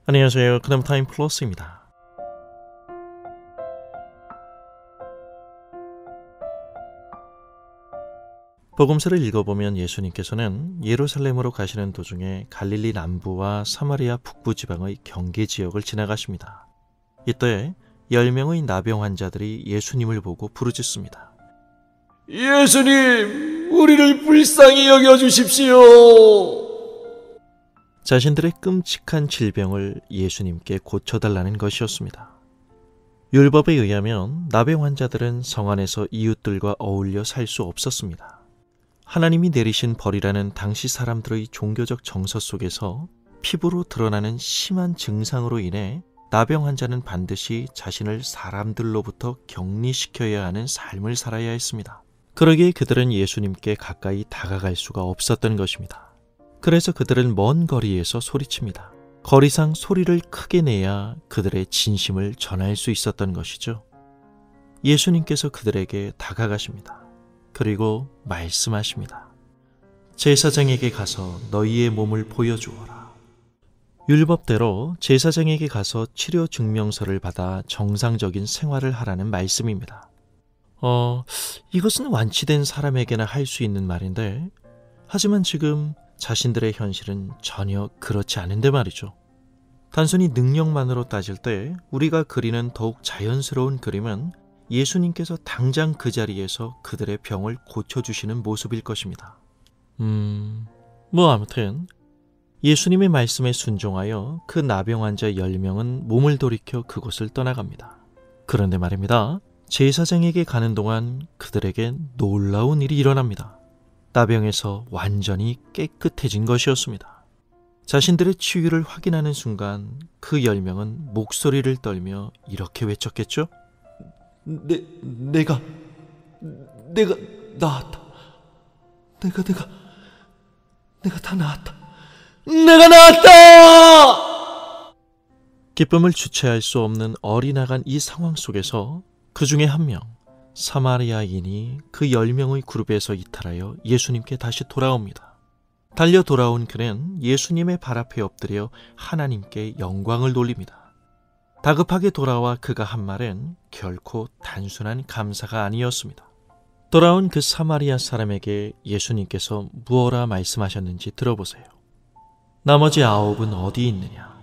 안녕하세요. 그다음타임 플러스입니다. 복음서를 읽어보면 예수님께서는 예루살렘으로 가시는 도중에 갈릴리 남부와 사마리아 북부 지방의 경계 지역을 지나가십니다. 이때 10명의 나병 환자들이 예수님을 보고 부르짖습니다. 예수님, 우리를 불쌍히 여겨주십시오. 자신들의 끔찍한 질병을 예수님께 고쳐달라는 것이었습니다. 율법에 의하면 나병 환자들은 성 안에서 이웃들과 어울려 살 수 없었습니다. 하나님이 내리신 벌이라는 당시 사람들의 종교적 정서 속에서 피부로 드러나는 심한 증상으로 인해 나병 환자는 반드시 자신을 사람들로부터 격리시켜야 하는 삶을 살아야 했습니다. 그러기에 그들은 예수님께 가까이 다가갈 수가 없었던 것입니다. 그래서 그들은 먼 거리에서 소리칩니다. 거리상 소리를 크게 내야 그들의 진심을 전할 수 있었던 것이죠. 예수님께서 그들에게 다가가십니다. 그리고 말씀하십니다. 제사장에게 가서 너희의 몸을 보여주어라. 율법대로 제사장에게 가서 치료 증명서를 받아 정상적인 생활을 하라는 말씀입니다. 이것은 완치된 사람에게나 할 수 있는 말인데, 하지만 지금 자신들의 현실은 전혀 그렇지 않은데 말이죠. 단순히 능력만으로 따질 때 우리가 그리는 더욱 자연스러운 그림은 예수님께서 당장 그 자리에서 그들의 병을 고쳐주시는 모습일 것입니다. 아무튼 예수님의 말씀에 순종하여 그 나병 환자 10명은 몸을 돌이켜 그곳을 떠나갑니다. 그런데 말입니다. 제사장에게 가는 동안 그들에겐 놀라운 일이 일어납니다. 나병에서 완전히 깨끗해진 것이었습니다. 자신들의 치유를 확인하는 순간 그 10명은 목소리를 떨며 이렇게 외쳤겠죠? 내가 나았다. 내가 다 나았다. 내가 나았다! 기쁨을 주체할 수 없는 어리나간 이 상황 속에서 그 중에 한 명, 사마리아인이 그 10명의 그룹에서 이탈하여 예수님께 다시 돌아옵니다. 달려 돌아온 그는 예수님의 발 앞에 엎드려 하나님께 영광을 돌립니다. 다급하게 돌아와 그가 한 말은 결코 단순한 감사가 아니었습니다. 돌아온 그 사마리아 사람에게 예수님께서 무엇라 말씀하셨는지 들어보세요. 나머지 9은 어디 있느냐?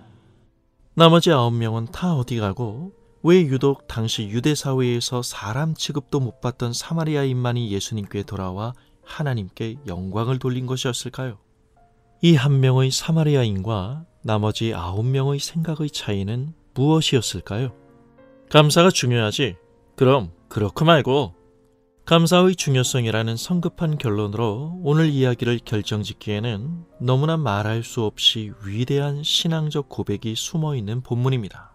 나머지 9명은 다 어디 가고 왜 유독 당시 유대 사회에서 사람 취급도 못 받던 사마리아인만이 예수님께 돌아와 하나님께 영광을 돌린 것이었을까요? 이 한 명의 사마리아인과 나머지 9명의 생각의 차이는 무엇이었을까요? 감사가 중요하지. 그럼 그렇고 말고. 감사의 중요성이라는 성급한 결론으로 오늘 이야기를 결정짓기에는 너무나 말할 수 없이 위대한 신앙적 고백이 숨어있는 본문입니다.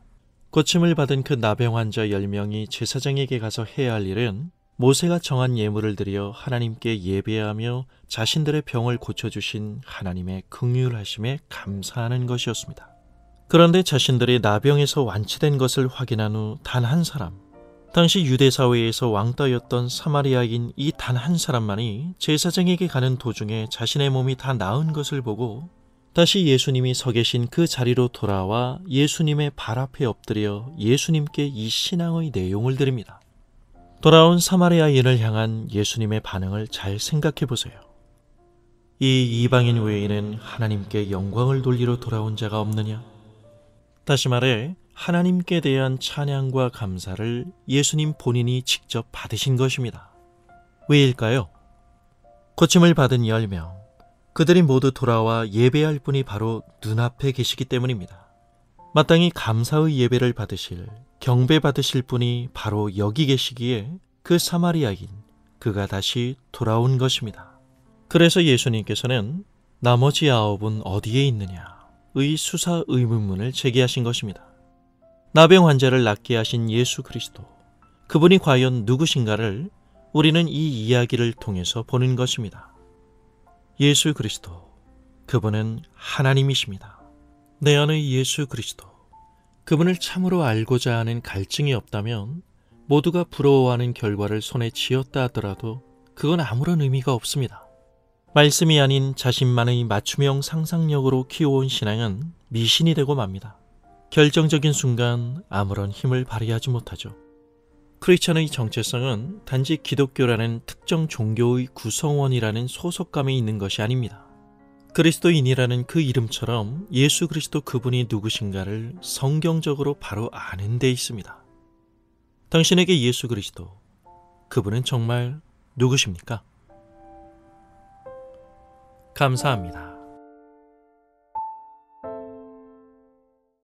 고침을 받은 그 나병 환자 10명이 제사장에게 가서 해야 할 일은 모세가 정한 예물을 드려 하나님께 예배하며 자신들의 병을 고쳐주신 하나님의 긍휼하심에 감사하는 것이었습니다. 그런데 자신들이 나병에서 완치된 것을 확인한 후 단 한 사람, 당시 유대 사회에서 왕따였던 사마리아인 이 단 한 사람만이 제사장에게 가는 도중에 자신의 몸이 다 나은 것을 보고 다시 예수님이 서 계신 그 자리로 돌아와 예수님의 발 앞에 엎드려 예수님께 이 신앙의 내용을 드립니다. 돌아온 사마리아인을 향한 예수님의 반응을 잘 생각해 보세요. 이 이방인 외에는 하나님께 영광을 돌리러 돌아온 자가 없느냐? 다시 말해 하나님께 대한 찬양과 감사를 예수님 본인이 직접 받으신 것입니다. 왜일까요? 고침을 받은 10명, 그들이 모두 돌아와 예배할 분이 바로 눈앞에 계시기 때문입니다. 마땅히 감사의 예배를 받으실, 경배 받으실 분이 바로 여기 계시기에 그 사마리아인, 그가 다시 돌아온 것입니다. 그래서 예수님께서는 나머지 9은 어디에 있느냐의 수사 의문문을 제기하신 것입니다. 나병 환자를 낫게 하신 예수 그리스도, 그분이 과연 누구신가를 우리는 이 이야기를 통해서 보는 것입니다. 예수 그리스도, 그분은 하나님이십니다. 내 안의 예수 그리스도, 그분을 참으로 알고자 하는 갈증이 없다면 모두가 부러워하는 결과를 손에 쥐었다 하더라도 그건 아무런 의미가 없습니다. 말씀이 아닌 자신만의 맞춤형 상상력으로 키워온 신앙은 미신이 되고 맙니다. 결정적인 순간 아무런 힘을 발휘하지 못하죠. 크리스천의 정체성은 단지 기독교라는 특정 종교의 구성원이라는 소속감이 있는 것이 아닙니다. 그리스도인이라는 그 이름처럼 예수 그리스도 그분이 누구신가를 성경적으로 바로 아는 데 있습니다. 당신에게 예수 그리스도, 그분은 정말 누구십니까? 감사합니다.